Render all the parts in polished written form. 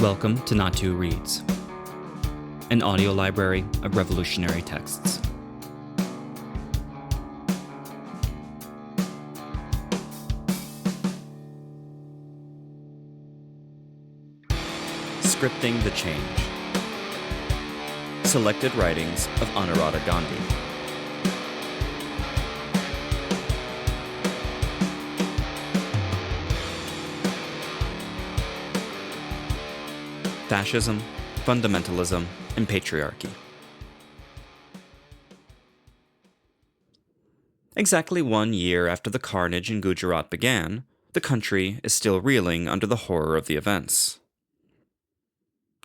Welcome to Natu Reads, an audio library of revolutionary texts. Scripting the Change. Selected writings of Anuradha Ghandy. Fascism, Fundamentalism, and Patriarchy. Exactly 1 year after the carnage in Gujarat began, the country is still reeling under the horror of the events.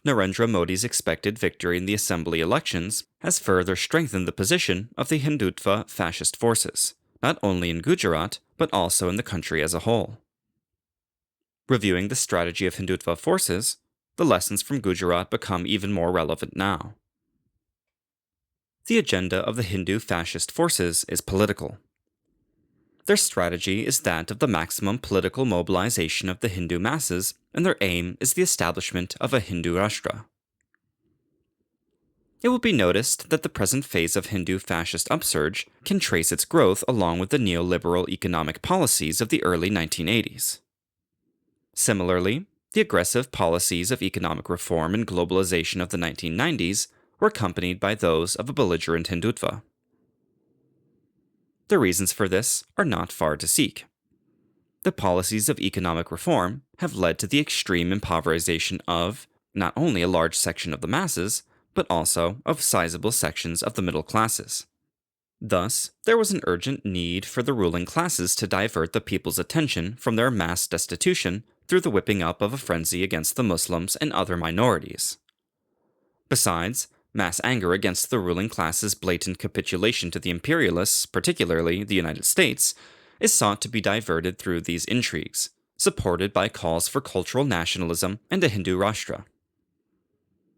Narendra Modi's expected victory in the assembly elections has further strengthened the position of the Hindutva fascist forces, not only in Gujarat, but also in the country as a whole. Reviewing the strategy of Hindutva forces, the lessons from Gujarat become even more relevant now. The agenda of the Hindu fascist forces is political. Their strategy is that of the maximum political mobilization of the Hindu masses, and their aim is the establishment of a Hindu Rashtra. It will be noticed that the present phase of Hindu fascist upsurge can trace its growth along with the neoliberal economic policies of the early 1980s. Similarly, the aggressive policies of economic reform and globalization of the 1990s were accompanied by those of a belligerent Hindutva. The reasons for this are not far to seek. The policies of economic reform have led to the extreme impoverization of not only a large section of the masses, but also of sizable sections of the middle classes. Thus, there was an urgent need for the ruling classes to divert the people's attention from their mass destitution through the whipping up of a frenzy against the Muslims and other minorities. Besides, mass anger against the ruling class's blatant capitulation to the imperialists, particularly the United States, is sought to be diverted through these intrigues, supported by calls for cultural nationalism and a Hindu Rashtra.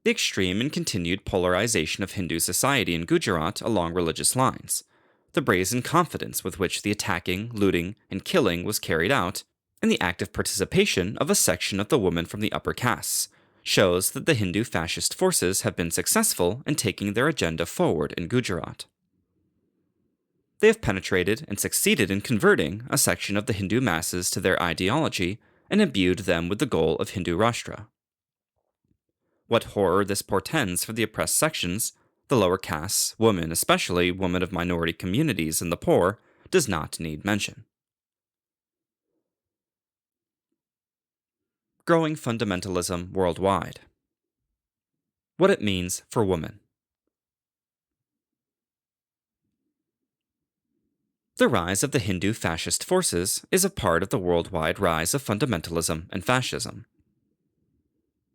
The extreme and continued polarization of Hindu society in Gujarat along religious lines, the brazen confidence with which the attacking, looting, and killing was carried out, and the active participation of a section of the women from the upper castes, shows that the Hindu fascist forces have been successful in taking their agenda forward in Gujarat. They have penetrated and succeeded in converting a section of the Hindu masses to their ideology and imbued them with the goal of Hindu Rashtra. What horror this portends for the oppressed sections, the lower castes, women, especially women of minority communities, and the poor, does not need mention. Growing fundamentalism worldwide. What it means for women. The rise of the Hindu fascist forces is a part of the worldwide rise of fundamentalism and fascism.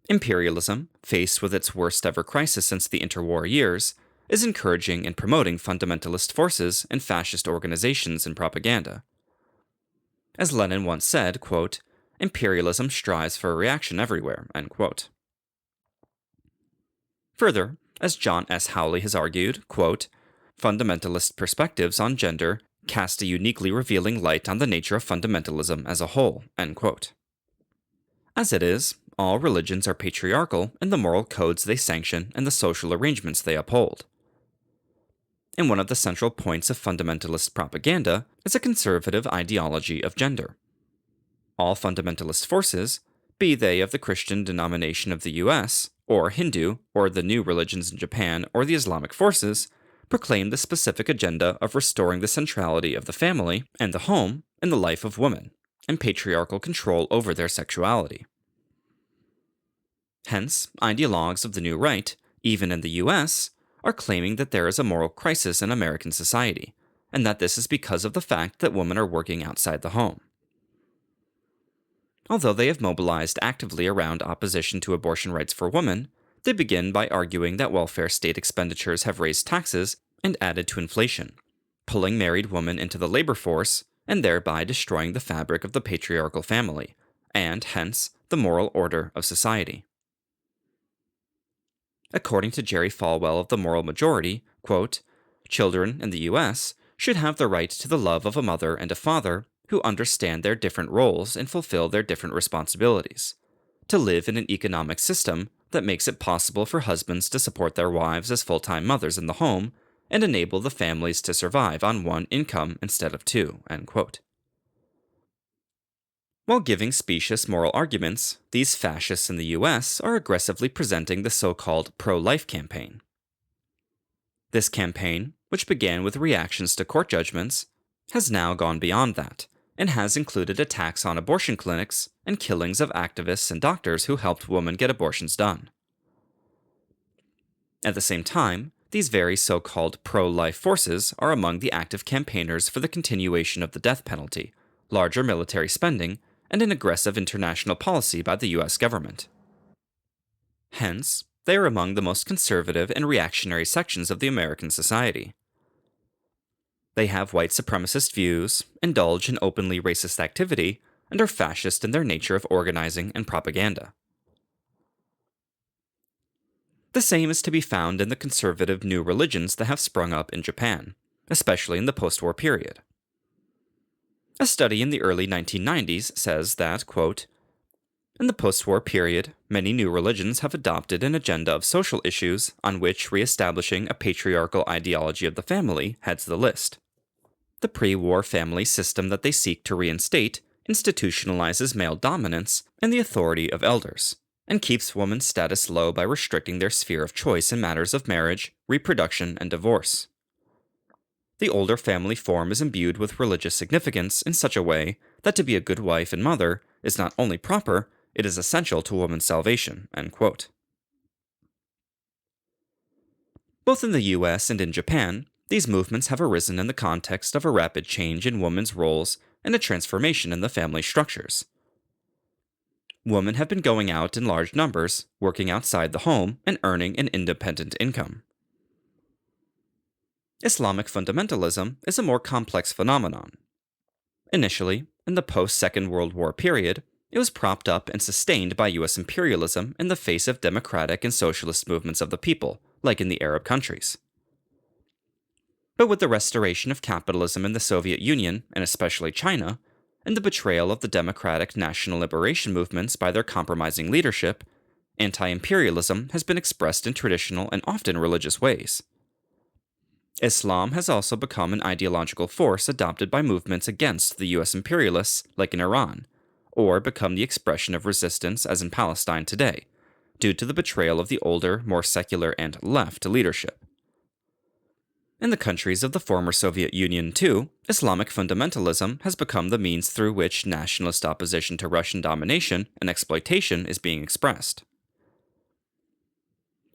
Imperialism, faced with its worst ever crisis since the interwar years, is encouraging and promoting fundamentalist forces and fascist organizations and propaganda. As Lenin once said, quote, "Imperialism strives for a reaction everywhere," end quote. Further, as John S. Howley has argued, quote, "Fundamentalist perspectives on gender cast a uniquely revealing light on the nature of fundamentalism as a whole," end quote. As it is, all religions are patriarchal in the moral codes they sanction and the social arrangements they uphold. And one of the central points of fundamentalist propaganda is a conservative ideology of gender. All fundamentalist forces, be they of the Christian denomination of the US, or Hindu, or the new religions in Japan, or the Islamic forces, proclaim the specific agenda of restoring the centrality of the family and the home in the life of women, and patriarchal control over their sexuality. Hence, ideologues of the new right, even in the US, are claiming that there is a moral crisis in American society, and that this is because of the fact that women are working outside the home. Although they have mobilized actively around opposition to abortion rights for women, they begin by arguing that welfare state expenditures have raised taxes and added to inflation, pulling married women into the labor force and thereby destroying the fabric of the patriarchal family, and hence the moral order of society. According to Jerry Falwell of the Moral Majority, quote, "Children in the US should have the right to the love of a mother and a father who understand their different roles and fulfill their different responsibilities, to live in an economic system that makes it possible for husbands to support their wives as full-time mothers in the home and enable the families to survive on one income instead of two." End quote. While giving specious moral arguments, these fascists in the US are aggressively presenting the so-called pro-life campaign. This campaign, which began with reactions to court judgments, has now gone beyond that and has included attacks on abortion clinics and killings of activists and doctors who helped women get abortions done. At the same time, these very so-called pro-life forces are among the active campaigners for the continuation of the death penalty, larger military spending, and an aggressive international policy by the US government. Hence, they are among the most conservative and reactionary sections of the American society. They have white supremacist views, indulge in openly racist activity, and are fascist in their nature of organizing and propaganda. The same is to be found in the conservative new religions that have sprung up in Japan, especially in the post-war period. A study in the early 1990s says that, quote, "In the post-war period, many new religions have adopted an agenda of social issues on which re-establishing a patriarchal ideology of the family heads the list. The pre-war family system that they seek to reinstate institutionalizes male dominance and the authority of elders, and keeps women's status low by restricting their sphere of choice in matters of marriage, reproduction, and divorce. The older family form is imbued with religious significance in such a way that to be a good wife and mother is not only proper, it is essential to woman's salvation." End quote. Both in the US and in Japan, these movements have arisen in the context of a rapid change in women's roles and a transformation in the family structures. Women have been going out in large numbers, working outside the home, and earning an independent income. Islamic fundamentalism is a more complex phenomenon. Initially, in the post-Second World War period, it was propped up and sustained by US imperialism in the face of democratic and socialist movements of the people, like in the Arab countries. But with the restoration of capitalism in the Soviet Union, and especially China, and the betrayal of the democratic national liberation movements by their compromising leadership, anti-imperialism has been expressed in traditional and often religious ways. Islam has also become an ideological force adopted by movements against the US imperialists, like in Iran, or become the expression of resistance as in Palestine today, due to the betrayal of the older, more secular and left leadership. In the countries of the former Soviet Union, too, Islamic fundamentalism has become the means through which nationalist opposition to Russian domination and exploitation is being expressed.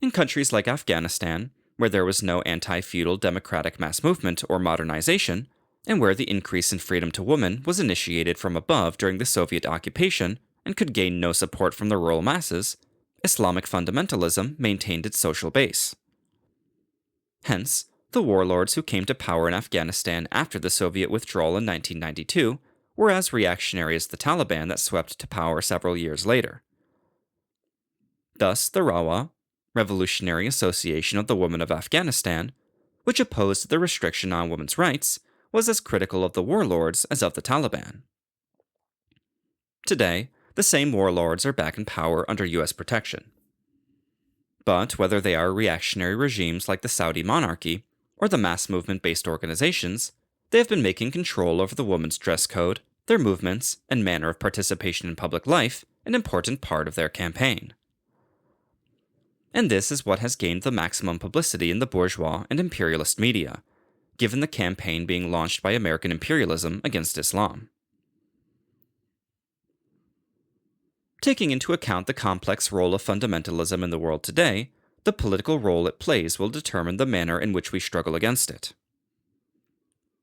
In countries like Afghanistan, where there was no anti-feudal democratic mass movement or modernization, and where the increase in freedom to women was initiated from above during the Soviet occupation and could gain no support from the rural masses, Islamic fundamentalism maintained its social base. Hence, the warlords who came to power in Afghanistan after the Soviet withdrawal in 1992 were as reactionary as the Taliban that swept to power several years later. Thus, the Rawa, Revolutionary Association of the Women of Afghanistan, which opposed the restriction on women's rights, was as critical of the warlords as of the Taliban. Today, the same warlords are back in power under US protection. But whether they are reactionary regimes like the Saudi monarchy or the mass movement-based organizations, they have been making control over the women's dress code, their movements, and manner of participation in public life an important part of their campaign. And this is what has gained the maximum publicity in the bourgeois and imperialist media, given the campaign being launched by American imperialism against Islam. Taking into account the complex role of fundamentalism in the world today, the political role it plays will determine the manner in which we struggle against it.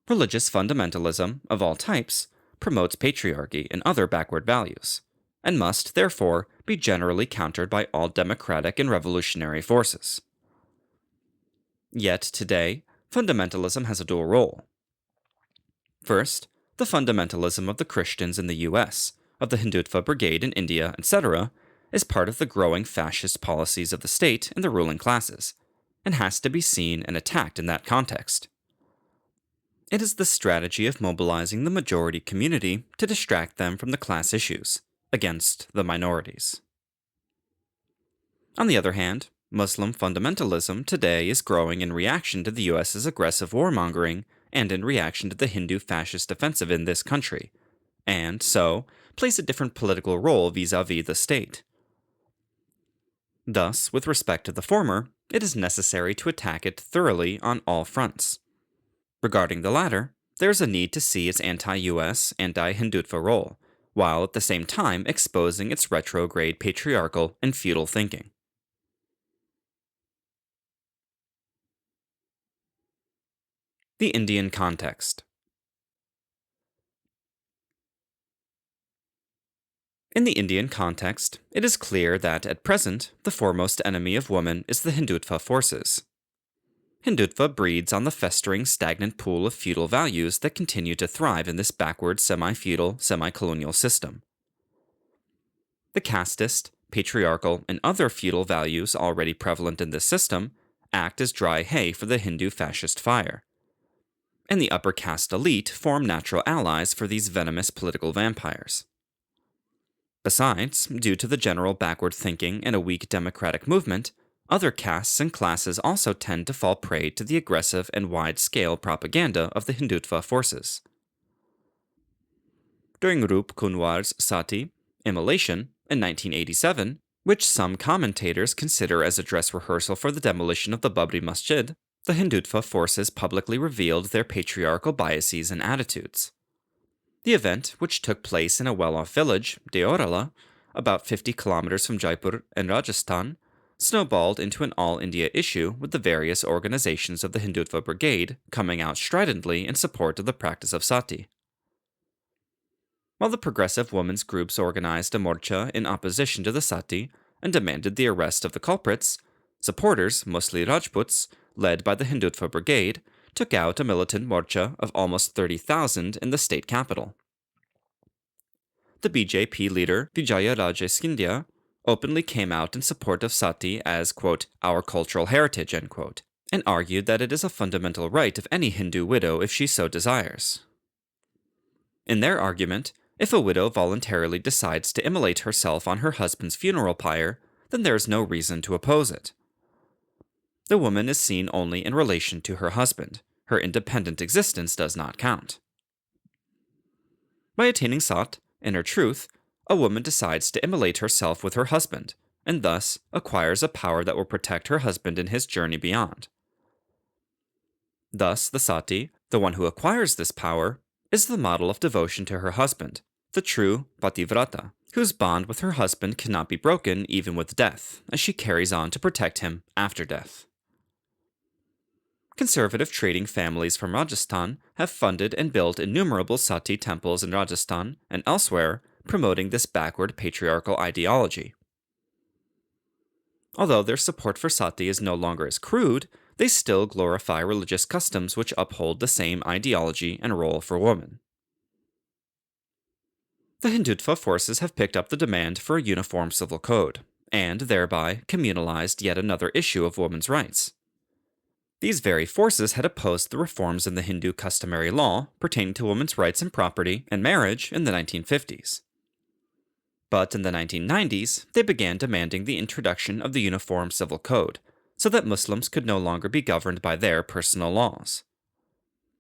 Religious fundamentalism, of all types, promotes patriarchy and other backward values, and must, therefore, be generally countered by all democratic and revolutionary forces. Yet, today, fundamentalism has a dual role. First, the fundamentalism of the Christians in the US, of the Hindutva Brigade in India, etc., is part of the growing fascist policies of the state and the ruling classes, and has to be seen and attacked in that context. It is the strategy of mobilizing the majority community to distract them from the class issues, against the minorities. On the other hand, Muslim fundamentalism today is growing in reaction to the US's aggressive warmongering and in reaction to the Hindu fascist offensive in this country, and so plays a different political role vis-a-vis the state. Thus, with respect to the former, it is necessary to attack it thoroughly on all fronts. Regarding the latter, there is a need to see its anti-US, anti-Hindutva role, while at the same time exposing its retrograde patriarchal and feudal thinking. The Indian context. In the Indian context, it is clear that at present the foremost enemy of woman is the Hindutva forces. Hindutva breeds on the festering, stagnant pool of feudal values that continue to thrive in this backward, semi-feudal, semi-colonial system. The casteist, patriarchal, and other feudal values already prevalent in this system act as dry hay for the Hindu fascist fire. And the upper caste elite form natural allies for these venomous political vampires. Besides, due to the general backward thinking and a weak democratic movement, other castes and classes also tend to fall prey to the aggressive and wide-scale propaganda of the Hindutva forces. During Rup Kunwar's Sati, Immolation, in 1987, which some commentators consider as a dress rehearsal for the demolition of the Babri Masjid, the Hindutva forces publicly revealed their patriarchal biases and attitudes. The event, which took place in a well-off village, Deorala, about 50 kilometers from Jaipur in Rajasthan, snowballed into an all-India issue with the various organizations of the Hindutva Brigade coming out stridently in support of the practice of sati. While the progressive women's groups organized a morcha in opposition to the sati and demanded the arrest of the culprits, supporters, mostly Rajputs, led by the Hindutva Brigade, took out a militant morcha of almost 30,000 in the state capital. The BJP leader, Vijayaraje Scindia, openly came out in support of sati as, quote, our cultural heritage, end quote, and argued that it is a fundamental right of any Hindu widow if she so desires. In their argument, if a widow voluntarily decides to immolate herself on her husband's funeral pyre, then there is no reason to oppose it. The woman is seen only in relation to her husband. Her independent existence does not count. By attaining sat, inner truth, a woman decides to immolate herself with her husband, and thus acquires a power that will protect her husband in his journey beyond. Thus, the sati, the one who acquires this power, is the model of devotion to her husband, the true pativrata, whose bond with her husband cannot be broken even with death, as she carries on to protect him after death. Conservative trading families from Rajasthan have funded and built innumerable sati temples in Rajasthan and elsewhere, promoting this backward patriarchal ideology. Although their support for sati is no longer as crude, they still glorify religious customs which uphold the same ideology and role for women. The Hindutva forces have picked up the demand for a uniform civil code, and thereby communalized yet another issue of women's rights. These very forces had opposed the reforms in the Hindu customary law pertaining to women's rights and property and marriage in the 1950s. But in the 1990s, they began demanding the introduction of the Uniform Civil Code, so that Muslims could no longer be governed by their personal laws.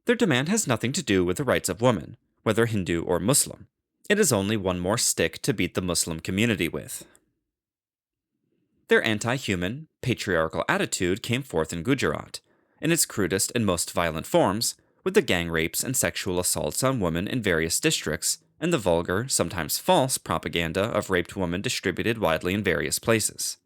Their demand has nothing to do with the rights of women, whether Hindu or Muslim. It is only one more stick to beat the Muslim community with. Their anti-human, patriarchal attitude came forth in Gujarat, in its crudest and most violent forms, with the gang rapes and sexual assaults on women in various districts, and the vulgar, sometimes false, propaganda of raped women distributed widely in various places.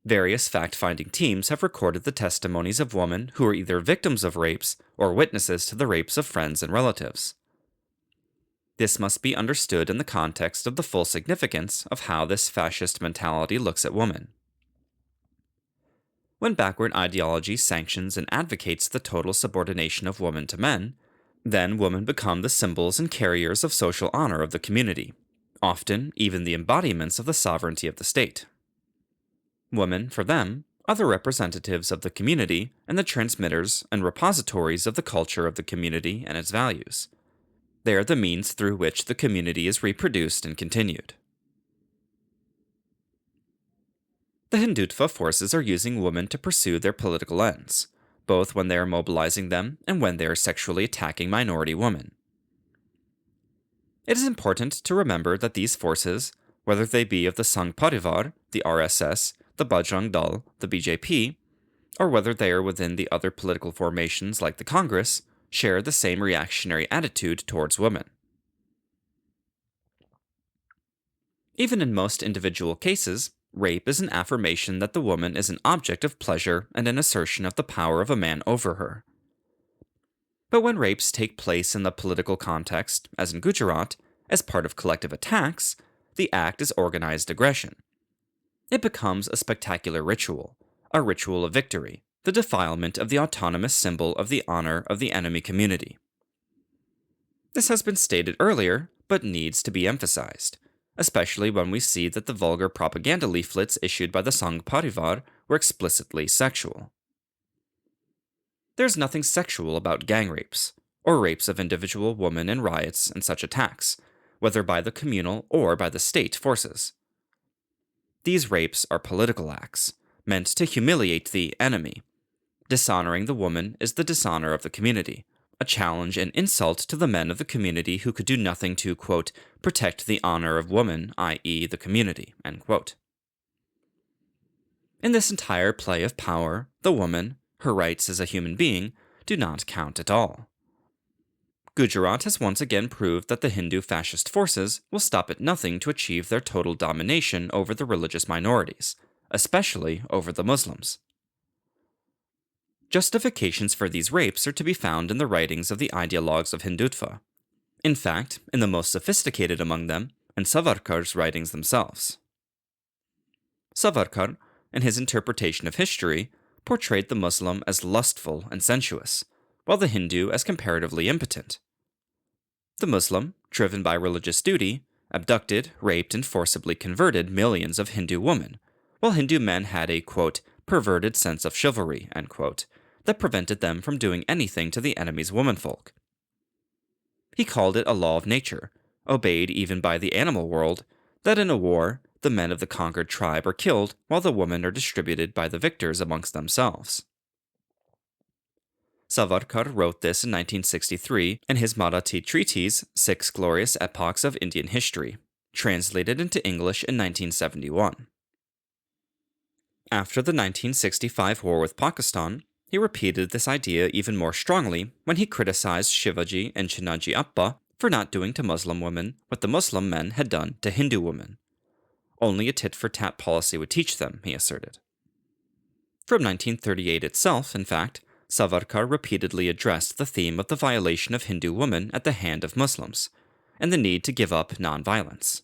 Various fact-finding teams have recorded the testimonies of women who were either victims of rapes or witnesses to the rapes of friends and relatives. This must be understood in the context of the full significance of how this fascist mentality looks at women. When backward ideology sanctions and advocates the total subordination of women to men, then women become the symbols and carriers of social honor of the community, often even the embodiments of the sovereignty of the state. Women, for them, are the representatives of the community and the transmitters and repositories of the culture of the community and its values. They are the means through which the community is reproduced and continued. The Hindutva forces are using women to pursue their political ends, both when they are mobilizing them and when they are sexually attacking minority women. It is important to remember that these forces, whether they be of the Sangh Parivar, the RSS, the Bajrang Dal, the BJP, or whether they are within the other political formations like the Congress, share the same reactionary attitude towards women. Even in most individual cases, rape is an affirmation that the woman is an object of pleasure and an assertion of the power of a man over her. But when rapes take place in the political context, as in Gujarat, as part of collective attacks, the act is organized aggression. It becomes a spectacular ritual, a ritual of victory, the defilement of the autonomous symbol of the honor of the enemy community. This has been stated earlier, but needs to be emphasized, especially when we see that the vulgar propaganda leaflets issued by the Sangh Parivar were explicitly sexual. There's nothing sexual about gang rapes, or rapes of individual women in riots and such attacks, whether by the communal or by the state forces. These rapes are political acts, meant to humiliate the enemy. Dishonoring the woman is the dishonor of the community, a challenge and insult to the men of the community who could do nothing to, quote, protect the honor of woman, i.e. the community, end quote. In this entire play of power, the woman, her rights as a human being, do not count at all. Gujarat has once again proved that the Hindu fascist forces will stop at nothing to achieve their total domination over the religious minorities, especially over the Muslims. Justifications for these rapes are to be found in the writings of the ideologues of Hindutva. In fact, in the most sophisticated among them, in Savarkar's writings themselves. Savarkar, in his interpretation of history, portrayed the Muslim as lustful and sensuous, while the Hindu as comparatively impotent. The Muslim, driven by religious duty, abducted, raped, and forcibly converted millions of Hindu women, while Hindu men had a, quote, perverted sense of chivalry, end quote, that prevented them from doing anything to the enemy's womenfolk. He called it a law of nature, obeyed even by the animal world, that in a war, the men of the conquered tribe are killed while the women are distributed by the victors amongst themselves. Savarkar wrote this in 1963 in his Marathi treatise, Six Glorious Epochs of Indian History, translated into English in 1971. After the 1965 war with Pakistan, he repeated this idea even more strongly when he criticized Shivaji and Chinaji Appa for not doing to Muslim women what the Muslim men had done to Hindu women. Only a tit-for-tat policy would teach them, he asserted. From 1938 itself, in fact, Savarkar repeatedly addressed the theme of the violation of Hindu women at the hand of Muslims, and the need to give up nonviolence.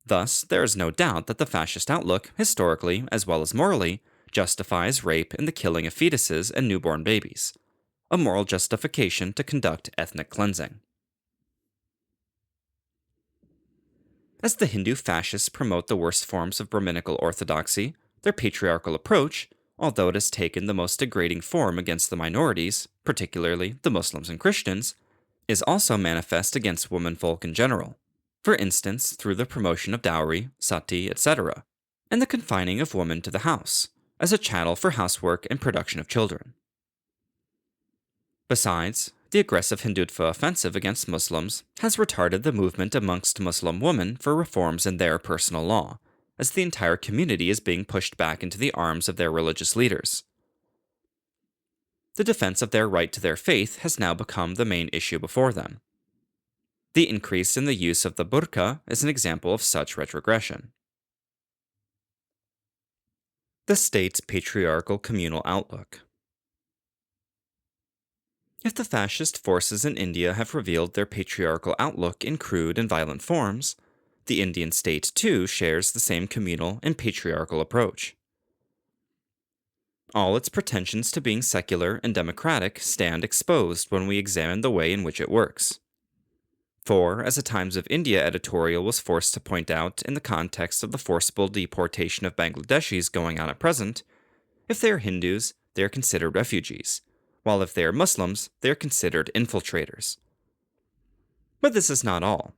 Thus, there is no doubt that the fascist outlook, historically as well as morally, justifies rape and the killing of fetuses and newborn babies, a moral justification to conduct ethnic cleansing. As the Hindu fascists promote the worst forms of Brahminical orthodoxy, their patriarchal approach, although it has taken the most degrading form against the minorities, particularly the Muslims and Christians, is also manifest against womenfolk in general, for instance through the promotion of dowry, sati, etc., and the confining of women to the house, as a chattel for housework and production of children. Besides, the aggressive Hindutva offensive against Muslims has retarded the movement amongst Muslim women for reforms in their personal law, as the entire community is being pushed back into the arms of their religious leaders. The defense of their right to their faith has now become the main issue before them. The increase in the use of the burqa is an example of such retrogression. The state's patriarchal communal outlook. If the fascist forces in India have revealed their patriarchal outlook in crude and violent forms, the Indian state too shares the same communal and patriarchal approach. All its pretensions to being secular and democratic stand exposed when we examine the way in which it works. For, as a Times of India editorial was forced to point out in the context of the forcible deportation of Bangladeshis going on at present, if they are Hindus, they are considered refugees, while if they are Muslims, they are considered infiltrators. But this is not all.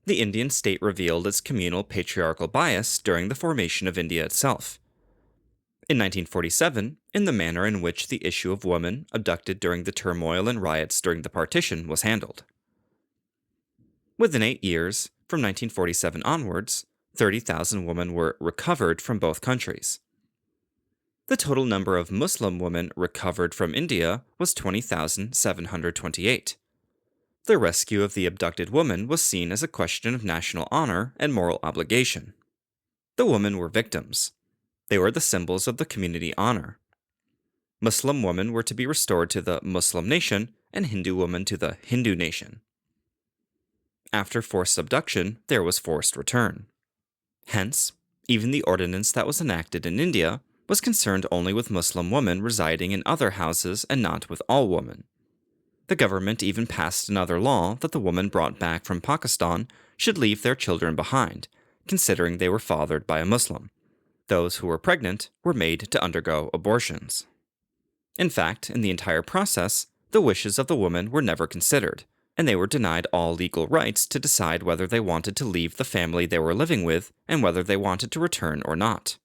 The Indian state revealed its communal patriarchal bias during the formation of India itself. In 1947, in the manner in which the issue of women abducted during the turmoil and riots during the partition was handled. Within 8 years, from 1947 onwards, 30,000 women were recovered from both countries. The total number of Muslim women recovered from India was 20,728. The rescue of the abducted woman was seen as a question of national honor and moral obligation. The women were victims. They were the symbols of the community honor. Muslim women were to be restored to the Muslim nation and Hindu women to the Hindu nation. After forced abduction, there was forced return. Hence, even the ordinance that was enacted in India was concerned only with Muslim women residing in other houses and not with all women. The government even passed another law that the women brought back from Pakistan should leave their children behind, considering they were fathered by a Muslim. Those who were pregnant were made to undergo abortions. In fact, in the entire process, the wishes of the women were never considered, and they were denied all legal rights to decide whether they wanted to leave the family they were living with and whether they wanted to return or not.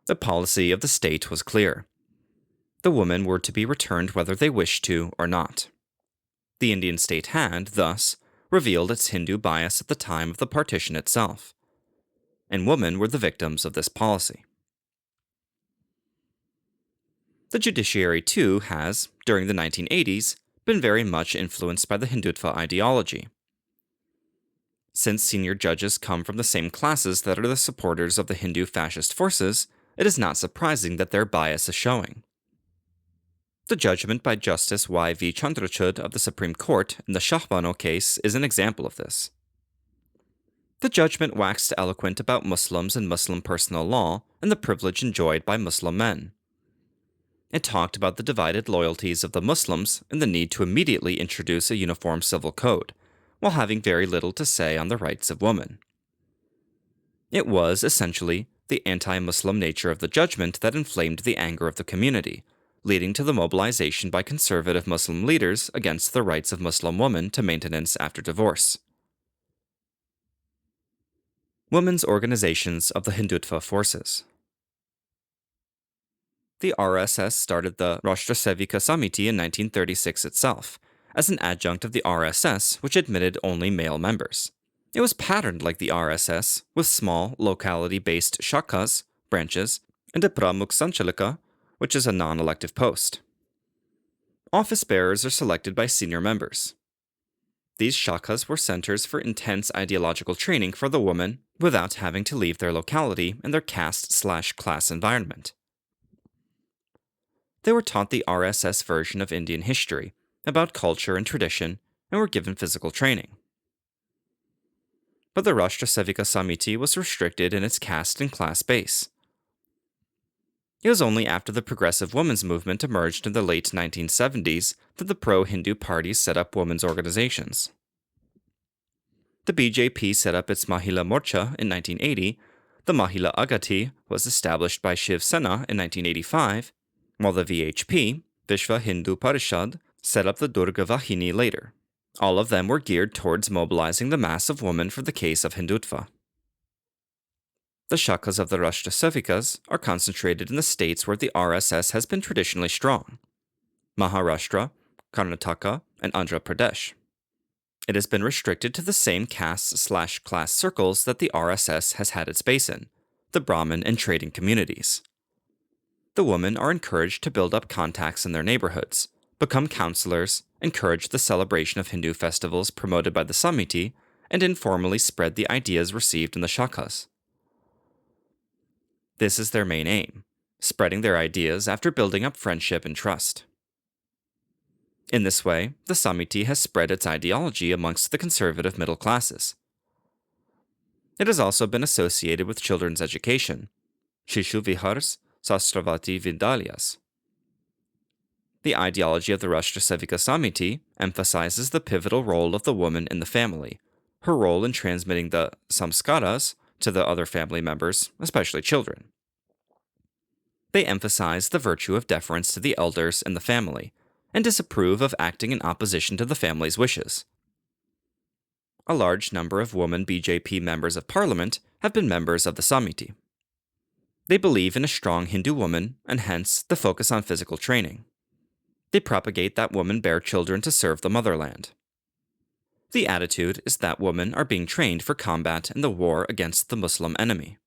The policy of the state was clear. The women were to be returned whether they wished to or not. The Indian state had, thus, revealed its Hindu bias at the time of the partition itself, and women were the victims of this policy. The judiciary, too, has, during the 1980s, been very much influenced by the Hindutva ideology. Since senior judges come from the same classes that are the supporters of the Hindu fascist forces, it is not surprising that their bias is showing. The judgment by Justice Y.V. Chandrachud of the Supreme Court in the Shahbano case is an example of this. The judgment waxed eloquent about Muslims and Muslim personal law and the privilege enjoyed by Muslim men. It talked about the divided loyalties of the Muslims and the need to immediately introduce a uniform civil code, while having very little to say on the rights of women. It was, essentially, the anti-Muslim nature of the judgment that inflamed the anger of the community, leading to the mobilization by conservative Muslim leaders against the rights of Muslim women to maintenance after divorce. Women's organizations of the Hindutva forces. The RSS started the Rashtra Sevika Samiti in 1936 itself, as an adjunct of the RSS which admitted only male members. It was patterned like the RSS, with small, locality-based shakas, branches, and a Pramukh Sanchalika, which is a non-elective post. Office bearers are selected by senior members. These shakas were centers for intense ideological training for the women without having to leave their locality and their caste/class environment. They were taught the RSS version of Indian history, about culture and tradition, and were given physical training. But the Rashtra Sevika Samiti was restricted in its caste and class base. It was only after the progressive women's movement emerged in the late 1970s that the pro-Hindu parties set up women's organizations. The BJP set up its Mahila Morcha in 1980, the Mahila Agati was established by Shiv Sena in 1985, while the VHP, Vishva Hindu Parishad, set up the Durga Vahini later. All of them were geared towards mobilizing the mass of women for the case of Hindutva. The shakas of the Rashtra Sevikas are concentrated in the states where the RSS has been traditionally strong: Maharashtra, Karnataka, and Andhra Pradesh. It has been restricted to the same caste/class circles that the RSS has had its base in, the Brahmin and trading communities. The women are encouraged to build up contacts in their neighborhoods, become counselors, encourage the celebration of Hindu festivals promoted by the Samiti, and informally spread the ideas received in the shakas. This is their main aim, spreading their ideas after building up friendship and trust. In this way, the Samiti has spread its ideology amongst the conservative middle classes. It has also been associated with children's education, Shishu Vihars, Sastravati Vidalyas. The ideology of the Rashtra Sevika Samiti emphasizes the pivotal role of the woman in the family, her role in transmitting the samskaras to the other family members, especially children. They emphasize the virtue of deference to the elders in the family, and disapprove of acting in opposition to the family's wishes. a large number of women BJP members of parliament have been members of the Samiti. They believe in a strong Hindu woman, and hence the focus on physical training. They propagate that women bear children to serve the motherland. The attitude is that women are being trained for combat in the war against the Muslim enemy.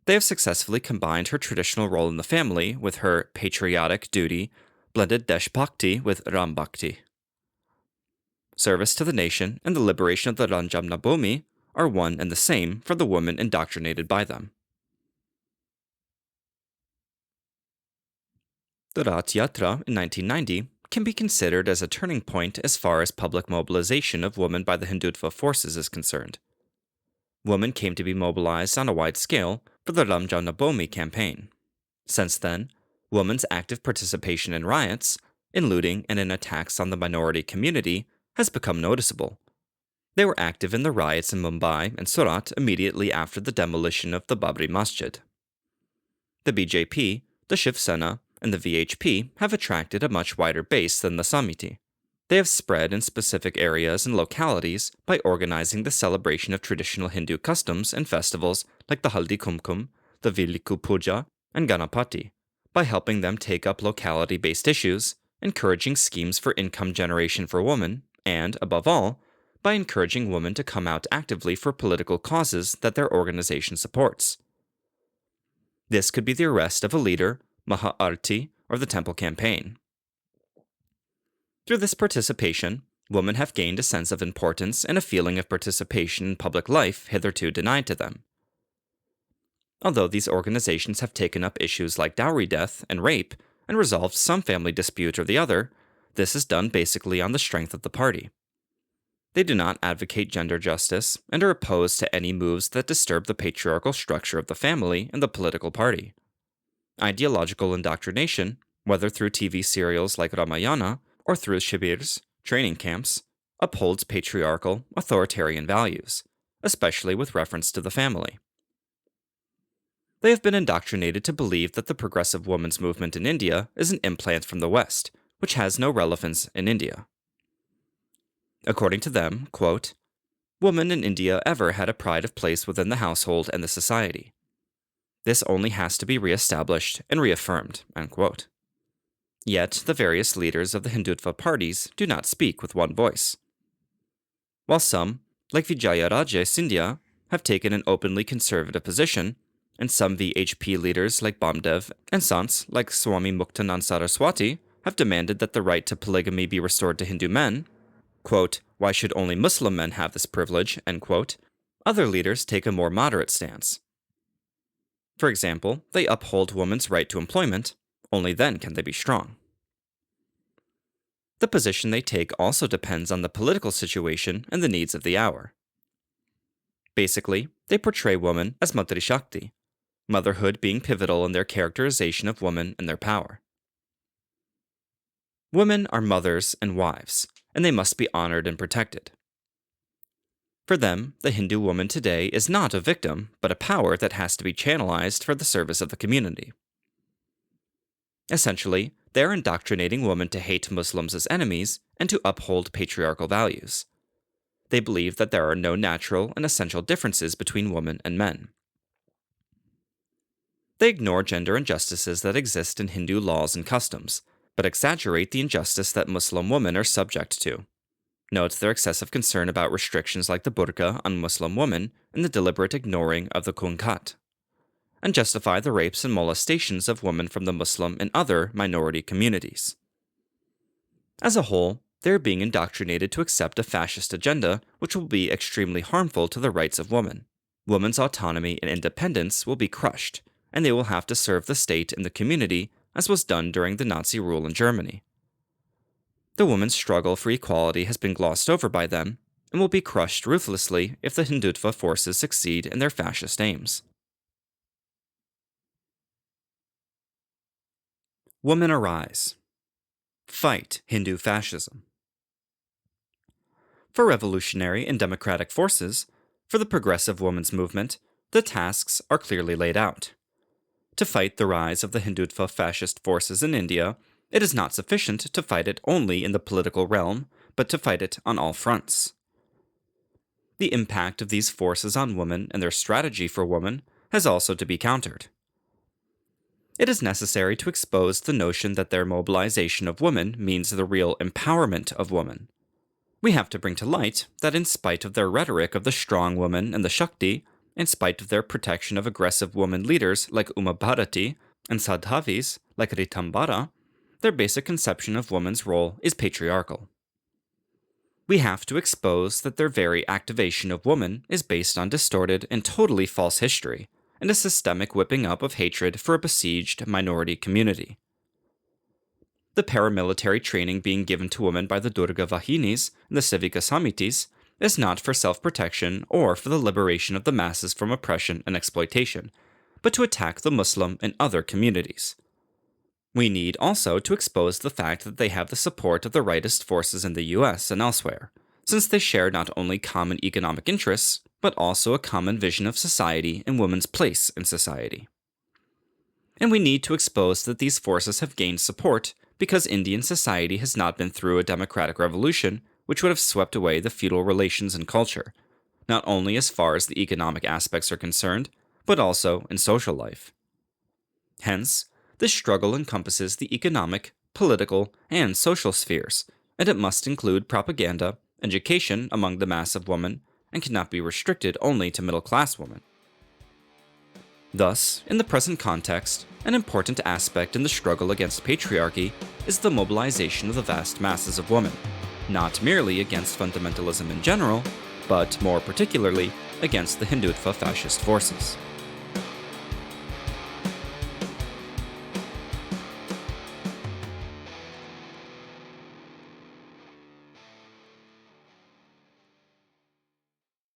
They have successfully combined her traditional role in the family with her patriotic duty, blended Deshbhakti with Ram Bhakti. Service to the nation and the liberation of the Ranjamnabhoomi are one and the same for the women indoctrinated by them. The Rath Yatra in 1990 can be considered as a turning point as far as public mobilization of women by the Hindutva forces is concerned. Women came to be mobilized on a wide scale for the Ranjamnabhoomi campaign. Since then, women's active participation in riots, in looting, and in attacks on the minority community has become noticeable. They were active in the riots in Mumbai and Surat immediately after the demolition of the Babri Masjid. The BJP, the Shiv Sena, and the VHP have attracted a much wider base than the Samiti. They have spread in specific areas and localities by organizing the celebration of traditional Hindu customs and festivals like the Haldi Kumkum, the Viliku Puja, and Ganapati, by helping them take up locality-based issues, encouraging schemes for income generation for women, and, above all, by encouraging women to come out actively for political causes that their organization supports. This could be the arrest of a leader, Maha Arti, or the temple campaign. Through this participation, women have gained a sense of importance and a feeling of participation in public life hitherto denied to them. Although these organizations have taken up issues like dowry death and rape and resolved some family dispute or the other, this is done basically on the strength of the party. They do not advocate gender justice and are opposed to any moves that disturb the patriarchal structure of the family and the political party. Ideological indoctrination, whether through TV serials like Ramayana or through shibirs, training camps, upholds patriarchal, authoritarian values, especially with reference to the family. They have been indoctrinated to believe that the progressive women's movement in India is an implant from the West, which has no relevance in India. According to them, quote, "Woman in India ever had a pride of place within the household and the society. This only has to be re-established and reaffirmed," unquote. Yet, the various leaders of the Hindutva parties do not speak with one voice. While some, like Vijayaraje Scindia, have taken an openly conservative position, and some VHP leaders like Bamdev and sants like Swami Muktanand Saraswati have demanded that the right to polygamy be restored to Hindu men, quote, "Why should only Muslim men have this privilege?" end quote, other leaders take a more moderate stance. For example, they uphold women's right to employment, only then can they be strong. The position they take also depends on the political situation and the needs of the hour. Basically, they portray woman as Matri Shakti, motherhood being pivotal in their characterization of women and their power. Women are mothers and wives, and they must be honored and protected. For them, the Hindu woman today is not a victim, but a power that has to be channelized for the service of the community. Essentially, they are indoctrinating women to hate Muslims as enemies and to uphold patriarchal values. They believe that there are no natural and essential differences between women and men. They ignore gender injustices that exist in Hindu laws and customs, but exaggerate the injustice that Muslim women are subject to. Note their excessive concern about restrictions like the burqa on Muslim women and the deliberate ignoring of the kunkat, and justify the rapes and molestations of women from the Muslim and other minority communities. As a whole, they are being indoctrinated to accept a fascist agenda which will be extremely harmful to the rights of women. Women's autonomy and independence will be crushed, and they will have to serve the state and the community as was done during the Nazi rule in Germany. The women's struggle for equality has been glossed over by them and will be crushed ruthlessly if the Hindutva forces succeed in their fascist aims. Women arise. Fight Hindu fascism. For revolutionary and democratic forces, for the progressive women's movement, the tasks are clearly laid out. To fight the rise of the Hindutva fascist forces in India, it is not sufficient to fight it only in the political realm, but to fight it on all fronts. The impact of these forces on women and their strategy for women has also to be countered. It is necessary to expose the notion that their mobilization of women means the real empowerment of women. We have to bring to light that in spite of their rhetoric of the strong woman and the Shakti, in spite of their protection of aggressive woman leaders like Umabharati and Sadhavis like Ritambara, their basic conception of woman's role is patriarchal. We have to expose that their very activation of woman is based on distorted and totally false history, and a systemic whipping up of hatred for a besieged minority community. The paramilitary training being given to women by the Durga Vahinis and the Civika Samitis is not for self-protection or for the liberation of the masses from oppression and exploitation, but to attack the Muslim and other communities. We need also to expose the fact that they have the support of the rightist forces in the US and elsewhere, since they share not only common economic interests, but also a common vision of society and women's place in society. And we need to expose that these forces have gained support because Indian society has not been through a democratic revolution which would have swept away the feudal relations and culture, not only as far as the economic aspects are concerned, but also in social life. Hence, this struggle encompasses the economic, political, and social spheres, and it must include propaganda, education among the mass of women, and cannot be restricted only to middle-class women. Thus, in the present context, an important aspect in the struggle against patriarchy is the mobilization of the vast masses of women, not merely against fundamentalism in general, but more particularly against the Hindutva fascist forces.